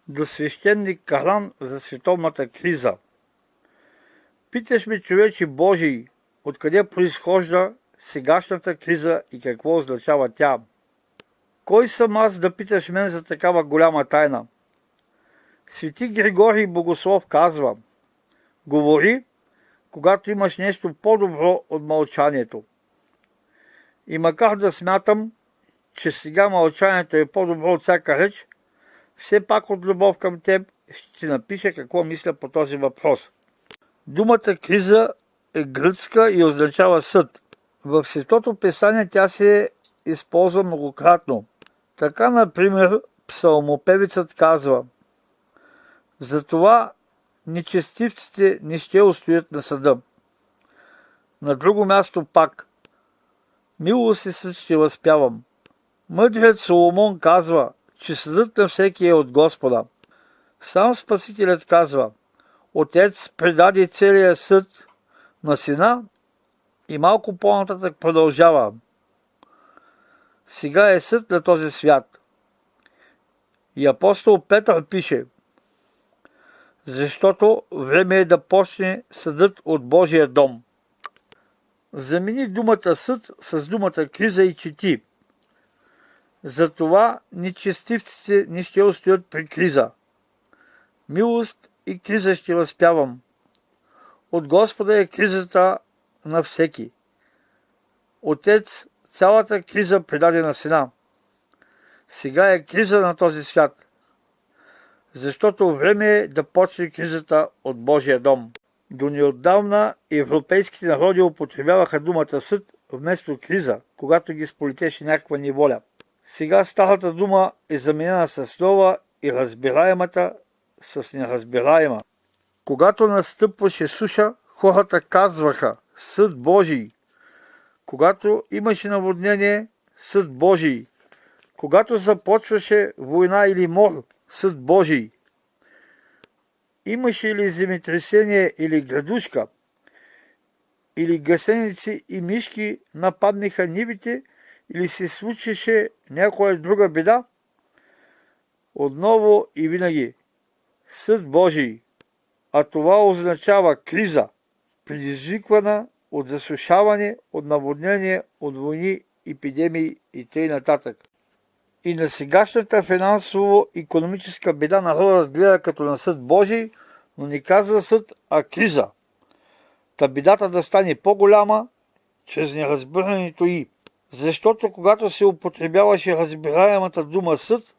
До свещеник Калан за световната криза. Питаш ме, човече Божий, откъде произхожда сегашната криза и какво означава тя? Кой съм аз да питаш мен за такава голяма тайна? Свети Григорий Богослов казва: говори, когато имаш нещо по-добро от мълчанието. И макар да смятам, че сега мълчанието е по-добро от всяка реч, все пак от любов към теб ще ти напиша какво мисля по този въпрос. Думата криза е гръцка и означава съд. В Светото писание тя се използва многократно. Така, например, псалмопевецът казва: затова нечестивците не ще устоят на съда. На друго място пак: милост и съд ще възпявам. Мъдрият Соломон казва, че съдът на всеки е от Господа. Сам Спасителят казва: Отец предаде целия съд на Сина, и малко по-нататък продължава: сега е съд на този свят. И апостол Петър пише: защото време е да почне съдът от Божия дом. Замени думата съд с думата криза и чети: затова нечестивците не ще устоят при криза. Милост и криза ще възпявам. От Господа е кризата на всеки. Отец цялата криза предаде на Сина. Сега е криза на този свят, защото време е да почне кризата от Божия дом. До неотдавна европейските народи употребяваха думата съд вместо криза, когато ги сполетеше някаква неволя. Сега старата дума е заменена с нова и разбираемата с неразбираема. Когато настъпваше суша, хората казваха: съд Божий. Когато имаше наводнение, съд Божий. Когато започваше война или мор, съд Божий. Имаше ли земетресение или градушка, или гъсеници и мишки нападнаха нивите, или се случеше някоя друга беда, отново и винаги съд Божий. А това означава криза, предизвиквана от засушаване, от наводнение, от войни, епидемии и т.н. И на сегашната финансово-икономическа беда народът гледа като на съд Божий, но не казва съд, а криза. Та бедата да стане по-голяма чрез неразбирането й. Защото когато се употребяваше разбираемата дума съд,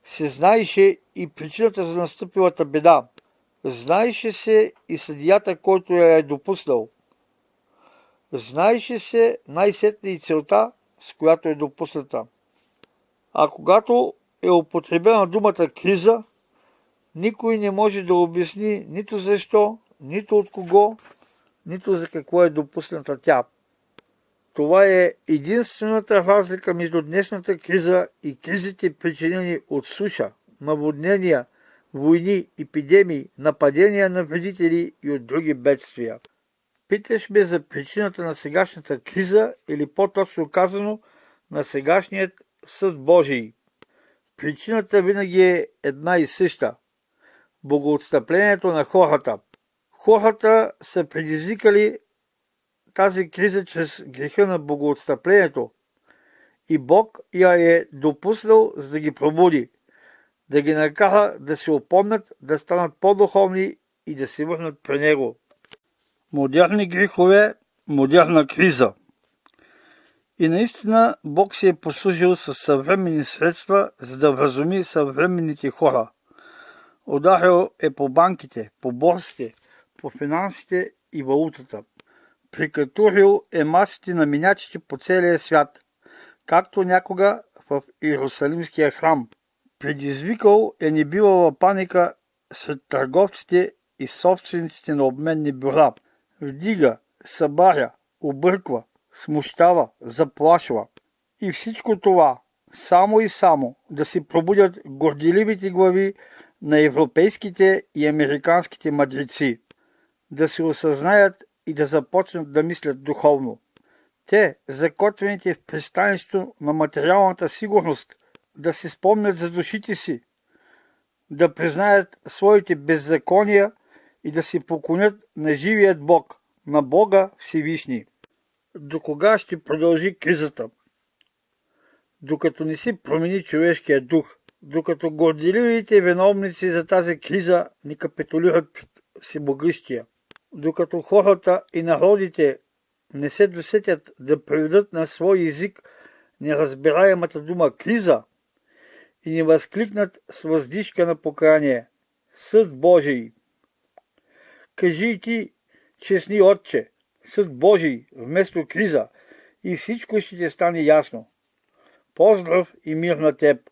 се знаеше и причината за настъпилата беда. Знаеше се и съдията, който я е допуснал. Знаеше се най-сетне и целта, с която е допусната. А когато е употребена думата криза, никой не може да обясни нито защо, нито от кого, нито за какво е допусната тя. Това е единствената разлика между днешната криза и кризите, причинени от суша, наводнения, войни, епидемии, нападения на вредители и от други бедствия. Питаш ме за причината на сегашната криза, или по-точно казано на сегашният съд Божий. Причината винаги е една и съща – богоотстъплението на хората. Хората са предизвикали тази криза чрез греха на богоотстъплението и Бог я е допуснал, за да ги пробуди, да ги накара да се опомнят, да станат по-духовни и да се върнат при Него. Модерни грехове, модерна криза. И наистина Бог се е послужил с съвременни средства, за да вразуми съвременните хора. Ударил е по банките, по борсите, по финансите и валутата. Прикатурил е масите на минячите по целия свят, както някога в Иерусалимския храм. Предизвикал е небивала паника сред търговците и собствениците на обменни бюра. Вдига, събаря, обърква, смущава, заплашва. И всичко това само и само да се пробудят горделивите глави на европейските и американските мъдреци, да се осъзнаят и да започнат да мислят духовно. Те, закотвените в пристанището на материалната сигурност, да си спомнят за душите си, да признаят своите беззакония и да се поклонят на живият Бог, на Бога Всевишни. До кога ще продължи кризата? Докато не се промени човешкия дух, докато горделивите виновници за тази криза не капитулират пред Всемогъщия, докато хората и народите не се досетят да преведат на свой език неразбираемата дума криза и не възкликнат с въздишка на покаяние Съд Божий. Кажи и ти, честни Отче, Съд Божий вместо криза и всичко ще ти стане ясно. Поздрав и мир на теб!